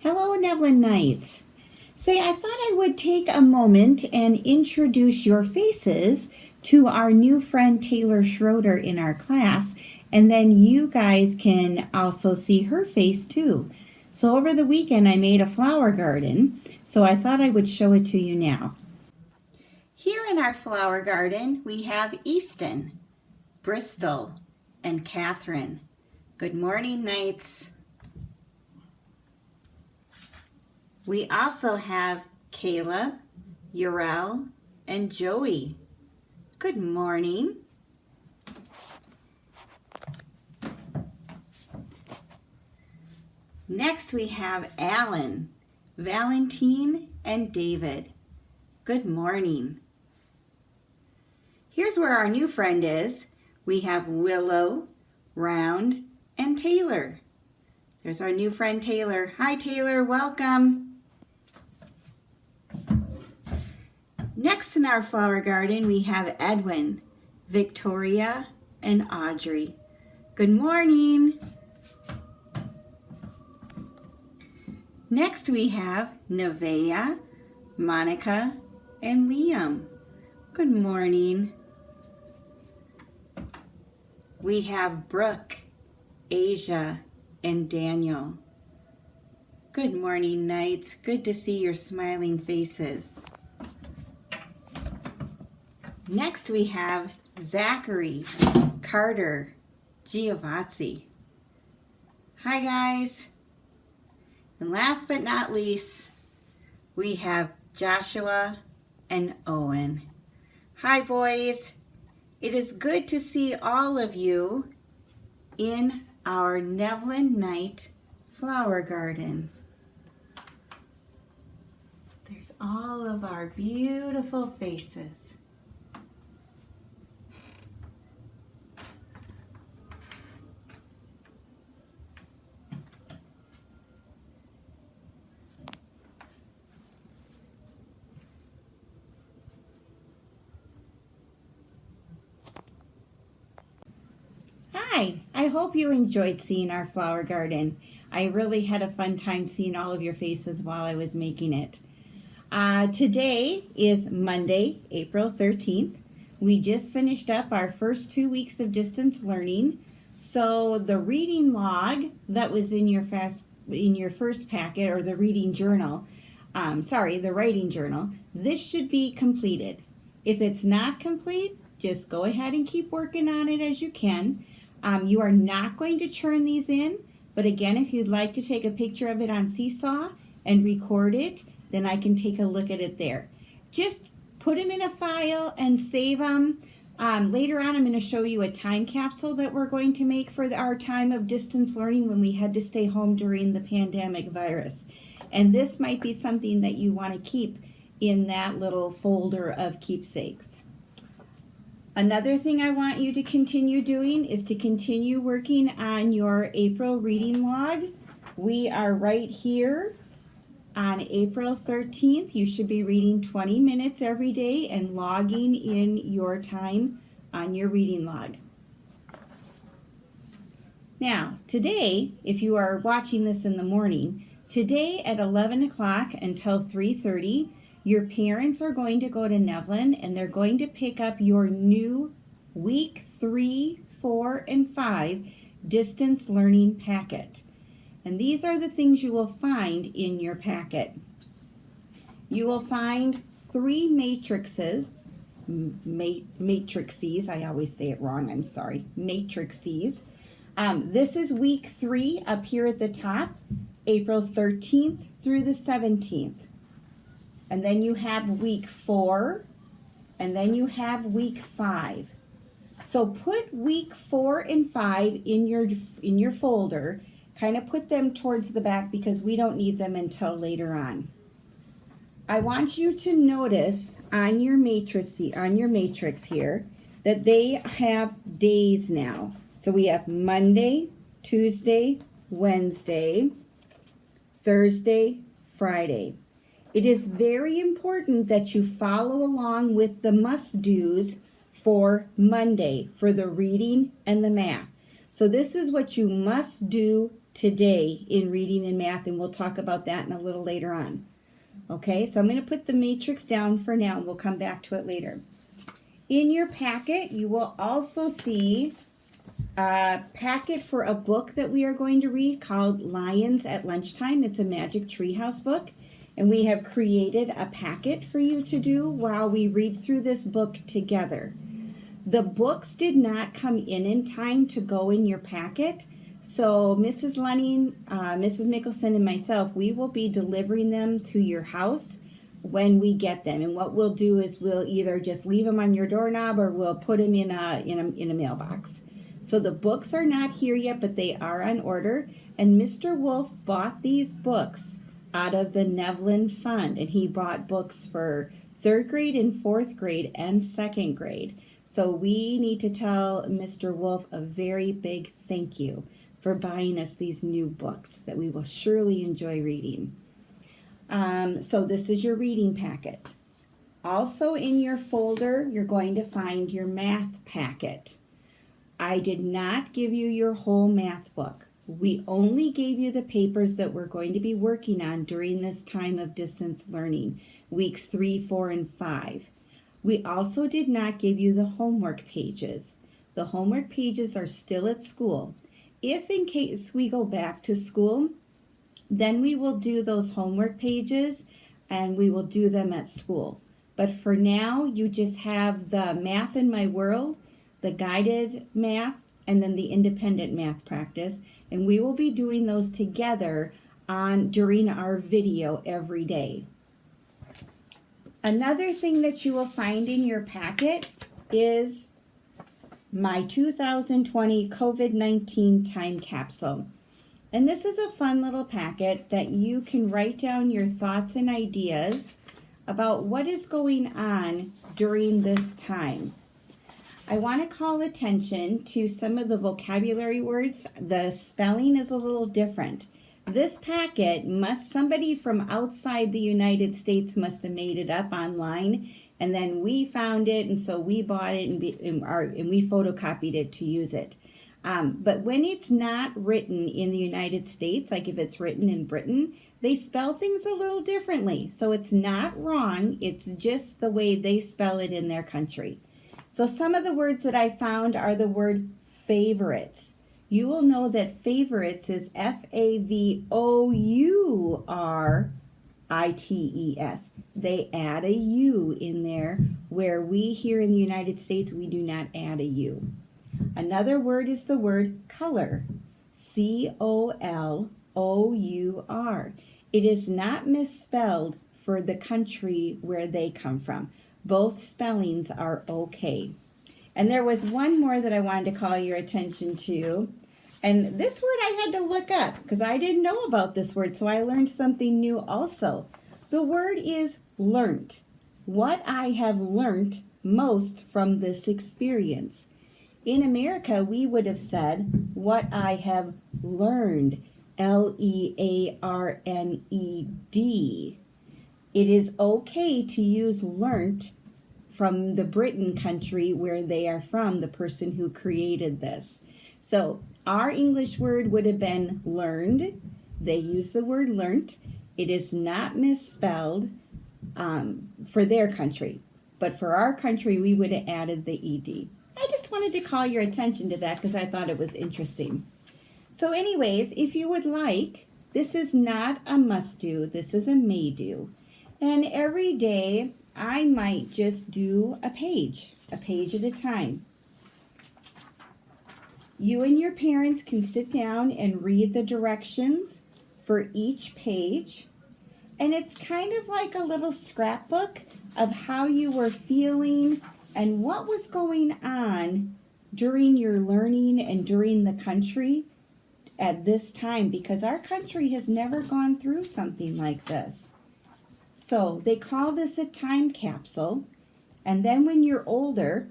Hello, Nevlin Knights. Say, I thought I would take a moment and introduce your faces to our new friend Taylor Schroeder in our class, and then you guys can also see her face too. So over the weekend I made a flower garden, so I thought I would show it to you now. Here in our flower garden we have Easton, Bristol, and Catherine. Good morning, Knights. We also have Caleb, Urel, and Joey. Good morning. Next we have Alan, Valentine, and David. Good morning. Here's where our new friend is. We have Willow, Round, and Taylor. There's our new friend Taylor. Hi Taylor, welcome. Next in our flower garden, we have Edwin, Victoria, and Audrey. Good morning. Next we have Nevaeh, Monica, and Liam. Good morning. We have Brooke, Asia, and Daniel. Good morning, Knights. Good to see your smiling faces. Next we have Zachary, Carter, Giovazzi. Hi guys. And last but not least, we have Joshua and Owen. Hi boys. It is good to see all of you in our Nevlin Knight flower garden. There's all of our beautiful faces. Hi, I hope you enjoyed seeing our flower garden. I really had a fun time seeing all of your faces while I was making it. Today is Monday, April 13th. We just finished up our first 2 weeks of distance learning. So the reading log that was in your first packet, or the reading journal, the writing journal, this should be completed. If it's not complete, just go ahead and keep working on it as you can. You are not going to churn these in, but again, if you'd like to take a picture of it on Seesaw and record it, then I can take a look at it there. Just put them in a file and save them. Later on, I'm going to show you a time capsule that we're going to make for our time of distance learning when we had to stay home during the pandemic virus. And this might be something that you want to keep in that little folder of keepsakes. Another thing I want you to continue doing is to continue working on your April reading log. We are right here on April 13th. You should be reading 20 minutes every day and logging in your time on your reading log. Now, today, if you are watching this in the morning, today at 11 o'clock until 3:30, your parents are going to go to Nevlin and they're going to pick up your new week 3, 4, and 5 distance learning packet. And these are the things you will find in your packet. You will find 3 matrices, matrices, I always say it wrong, I'm sorry, matrices. This is week 3 up here at the top, April 13th through the 17th. And then you have week 4, and then you have week 5. So put week 4 and 5 in your folder. Kind of put them towards the back because we don't need them until later on. I want you to notice on your matrix here that they have days now. So we have Monday, Tuesday, Wednesday, Thursday, Friday. It is very important that you follow along with the must-dos for Monday for the reading and the math. So this is what you must do today in reading and math, and we'll talk about that in a little later on. Okay, so I'm going to put the matrix down for now, and we'll come back to it later. In your packet, you will also see a packet for a book that we are going to read called Lions at Lunchtime. It's a Magic Treehouse book, and we have created a packet for you to do while we read through this book together. The books did not come in time to go in your packet, so Mrs. Lunning, Mrs. Mickelson, and myself, we will be delivering them to your house when we get them. And what we'll do is we'll either just leave them on your doorknob or we'll put them in a mailbox. So the books are not here yet, but they are on order. And Mr. Wolf bought these books out of the Nevlin Fund, and he bought books for 3rd grade and 4th grade and 2nd grade. So we need to tell Mr. Wolf a very big thank you for buying us these new books that we will surely enjoy reading. So this is your reading packet. Also in your folder, you're going to find your math packet. I did not give you your whole math book. We only gave you the papers that we're going to be working on during this time of distance learning, weeks 3, 4, and 5. We also did not give you the homework pages. The homework pages are still at school. If in case we go back to school, then we will do those homework pages and we will do them at school. But for now, you just have the Math in My World, the guided math, and then the independent math practice. And we will be doing those together during our video every day. Another thing that you will find in your packet is my 2020 COVID-19 time capsule. And this is a fun little packet that you can write down your thoughts and ideas about what is going on during this time. I want to call attention to some of the vocabulary words. The spelling is a little different. This packet somebody from outside the United States must have made it up online, and then we found it, and so we bought it and we photocopied it to use it. But when it's not written in the United States, like if it's written in Britain, they spell things a little differently. So it's not wrong, it's just the way they spell it in their country. So some of the words that I found are the word favorites. You will know that favorites is F-A-V-O-U-R-I-T-E-S. They add a U in there, where we here in the United States, we do not add a U. Another word is the word color, C-O-L-O-U-R. It is not misspelled for the country where they come from. Both spellings are okay. And there was one more that I wanted to call your attention to. And this word I had to look up because I didn't know about this word, so I learned something new also. The word is learnt. What I have learnt most from this experience. In America, we would have said, what I have learned, L-E-A-R-N-E-D. It is okay to use learnt from the Britain country where they are from, the person who created this. So our English word would have been learned. They use the word learnt. It is not misspelled for their country. But for our country, we would have added the ED. I just wanted to call your attention to that because I thought it was interesting. So anyways, if you would like, this is not a must do, this is a may do. And every day I might just do a page at a time. You and your parents can sit down and read the directions for each page. And it's kind of like a little scrapbook of how you were feeling and what was going on during your learning and during the country at this time, because our country has never gone through something like this. So they call this a time capsule. And then when you're older,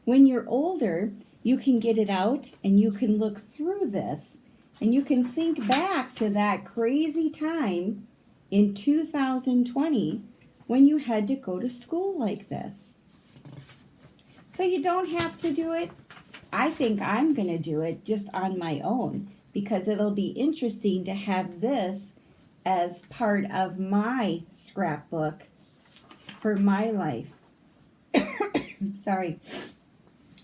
when you're older, you can get it out and you can look through this and you can think back to that crazy time in 2020 when you had to go to school like this. So you don't have to do it. I think I'm going to do it just on my own because it'll be interesting to have this as part of my scrapbook for my life. Sorry.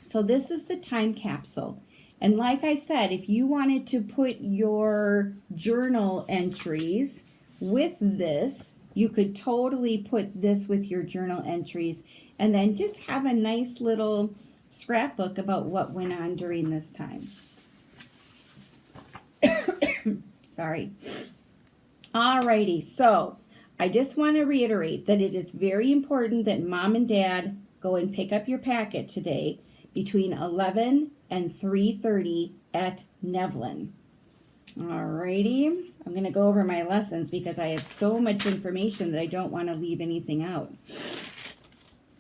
So this is the time capsule. And like I said, if you wanted to put your journal entries with this, you could totally put this with your journal entries and then just have a nice little scrapbook about what went on during this time. Sorry. Alrighty, so I just want to reiterate that it is very important that Mom and Dad go and pick up your packet today between 11 and 3:30 at Nevlin. Alrighty, I'm going to go over my lessons because I have so much information that I don't want to leave anything out.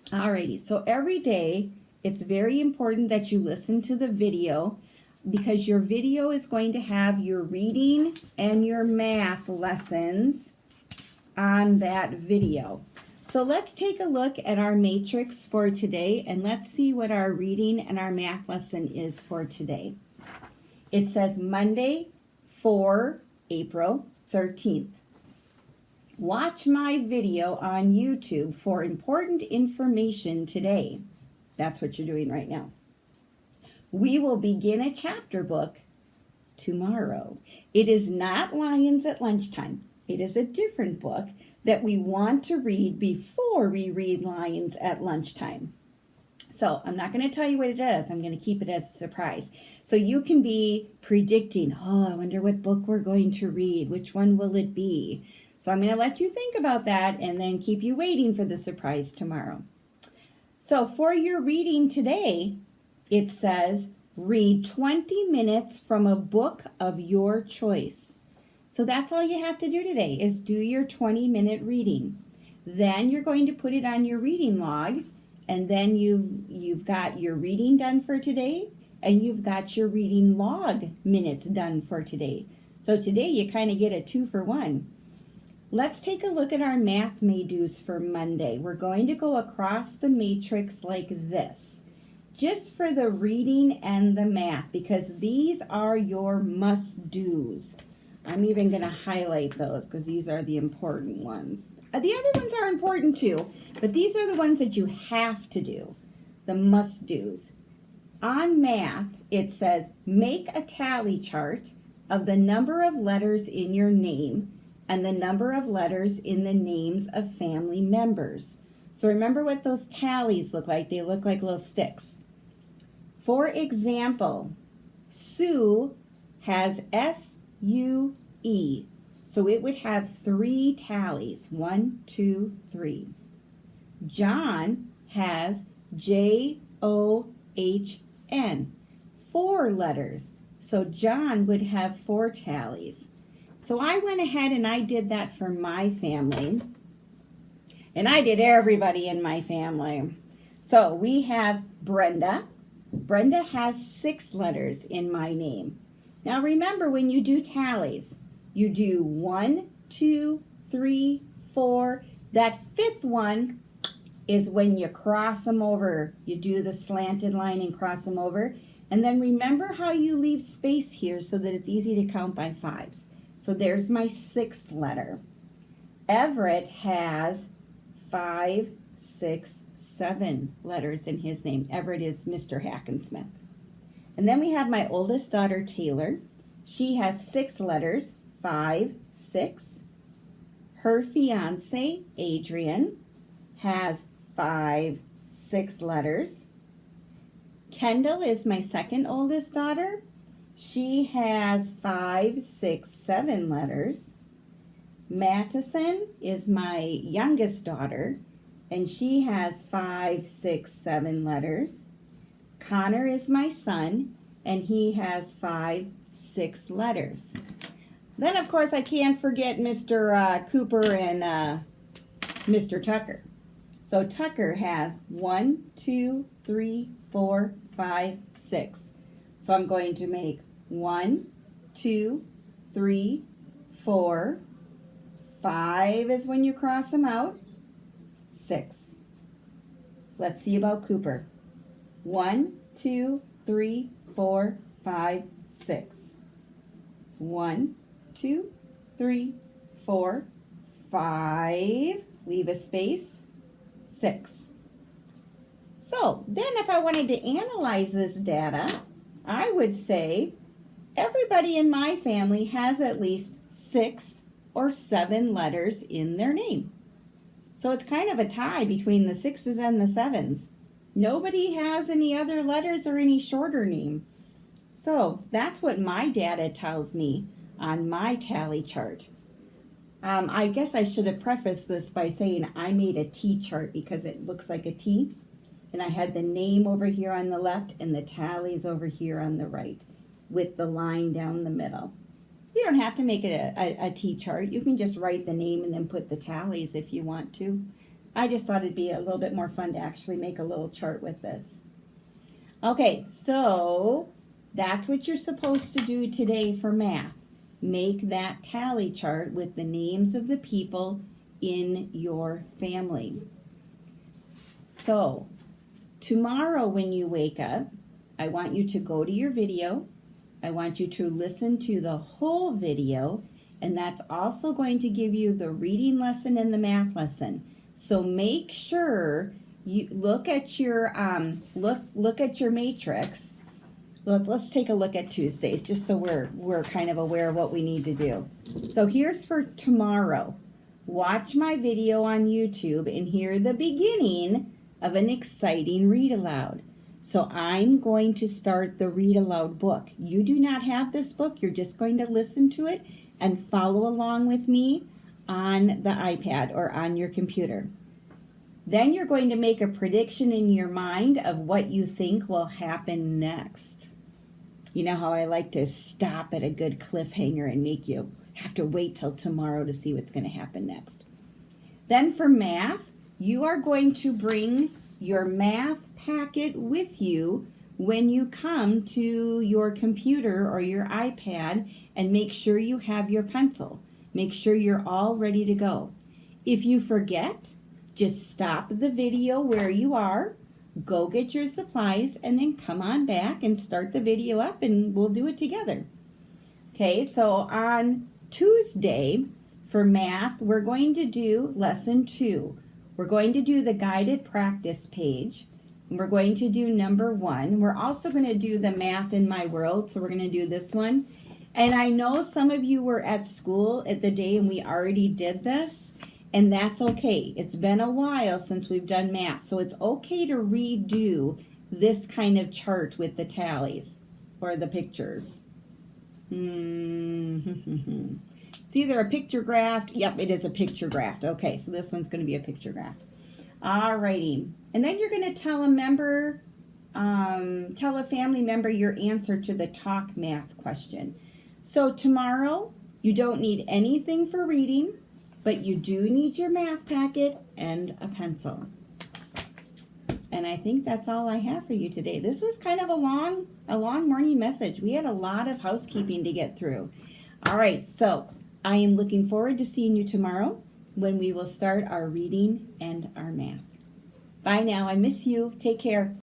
Alrighty, so every day it's very important that you listen to the video because your video is going to have your reading and your math lessons on that video. So let's take a look at our matrix for today and let's see what our reading and our math lesson is for today. It says Monday for April 13th. Watch my video on YouTube for important information today. That's what you're doing right now. We will begin a chapter book tomorrow. It is not Lions at Lunchtime. It is a different book that we want to read before we read Lions at Lunchtime. So I'm not going to tell you what it is. I'm going to keep it as a surprise. So you can be predicting, oh, I wonder what book we're going to read. Which one will it be? So I'm going to let you think about that and then keep you waiting for the surprise tomorrow. So for your reading today, it says, read 20 minutes from a book of your choice. So that's all you have to do today is do your 20-minute reading. Then you're going to put it on your reading log, and then you've got your reading done for today, and you've got your reading log minutes done for today. So today you kind of get a 2-for-1. Let's take a look at our math may-dos for Monday. We're going to go across the matrix like this, just for the reading and the math, because these are your must-dos. I'm even going to highlight those because these are the important ones. The other ones are important too, but these are the ones that you have to do, the must-dos. On math, it says, make a tally chart of the number of letters in your name and the number of letters in the names of family members. So remember what those tallies look like. They look like little sticks. For example, Sue has S-U-E. So it would have 3 tallies. 1, 2, 3. John has J-O-H-N. 4 letters. So John would have 4 tallies. So I went ahead and I did that for my family. And I did everybody in my family. So we have Brenda. Brenda has 6 letters in my name. Now remember, when you do tallies, you do 1, 2, 3, 4. That 5th one is when you cross them over. You do the slanted line and cross them over. And then remember how you leave space here so that it's easy to count by 5s. So there's my 6th letter. Everett has 5, 6, 7 letters in his name. Everett is Mr. Hackensmith. And then we have my oldest daughter, Taylor. She has 6 letters, 5, 6. Her fiance, Adrian, has 5, 6 letters. Kendall is my second oldest daughter. She has 5, 6, 7 letters. Mattison is my youngest daughter, and she has 5, 6, 7 letters. Connor is my son, and he has 5, 6 letters. Then, of course, I can't forget Mr. Cooper and Mr. Tucker. So Tucker has 1, 2, 3, 4, 5, 6. So I'm going to make 1, 2, 3, 4. 5 is when you cross them out. 6. Let's see about Cooper. 1, 2, 3, 4, 5, 6. 1, 2, 3, 4, 5. Leave a space. 6. So then if I wanted to analyze this data, I would say everybody in my family has at least 6 or 7 letters in their name. So it's kind of a tie between the 6s and the 7s. Nobody has any other letters or any shorter name. So that's what my data tells me on my tally chart. I guess I should have prefaced this by saying I made a T chart because it looks like a T. And I had the name over here on the left and the tallies over here on the right with the line down the middle. You don't have to make it a T chart. You can just write the name and then put the tallies if you want to. I just thought it'd be a little bit more fun to actually make a little chart with this. Okay, so that's what you're supposed to do today for math. Make that tally chart with the names of the people in your family. So tomorrow when you wake up, I want you to go to your video. I want you to listen to the whole video, and that's also going to give you the reading lesson and the math lesson. So make sure you look at your look at your matrix. Let's take a look at Tuesdays just so we're kind of aware of what we need to do. So here's for tomorrow. Watch my video on YouTube and hear the beginning of an exciting read aloud. So I'm going to start the read aloud book. You do not have this book. You're just going to listen to it and follow along with me on the iPad or on your computer. Then you're going to make a prediction in your mind of what you think will happen next. You know how I like to stop at a good cliffhanger and make you have to wait till tomorrow to see what's going to happen next. Then for math, you are going to bring your math packet with you when you come to your computer or your iPad, and make sure you have your pencil. Make sure you're all ready to go. If you forget, just stop the video where you are, go get your supplies, and then come on back and start the video up and we'll do it together. Okay, so on Tuesday for math, we're going to do lesson 2. We're going to do the guided practice page. And we're going to do number 1. We're also going to do the math in my world, so we're going to do this one. And I know some of you were at school at the day and we already did this. And that's okay. It's been a while since we've done math, so it's okay to redo this kind of chart with the tallies or the pictures. It's either a picture graph. Yep, it is a picture graph. Okay, so this one's going to be a picture graph. All righty. And then you're going to tell a member, tell a family member your answer to the talk math question. So tomorrow, you don't need anything for reading, but you do need your math packet and a pencil. And I think that's all I have for you today. This was kind of a long morning message. We had a lot of housekeeping to get through. All right, so I am looking forward to seeing you tomorrow when we will start our reading and our math. Bye now. I miss you. Take care.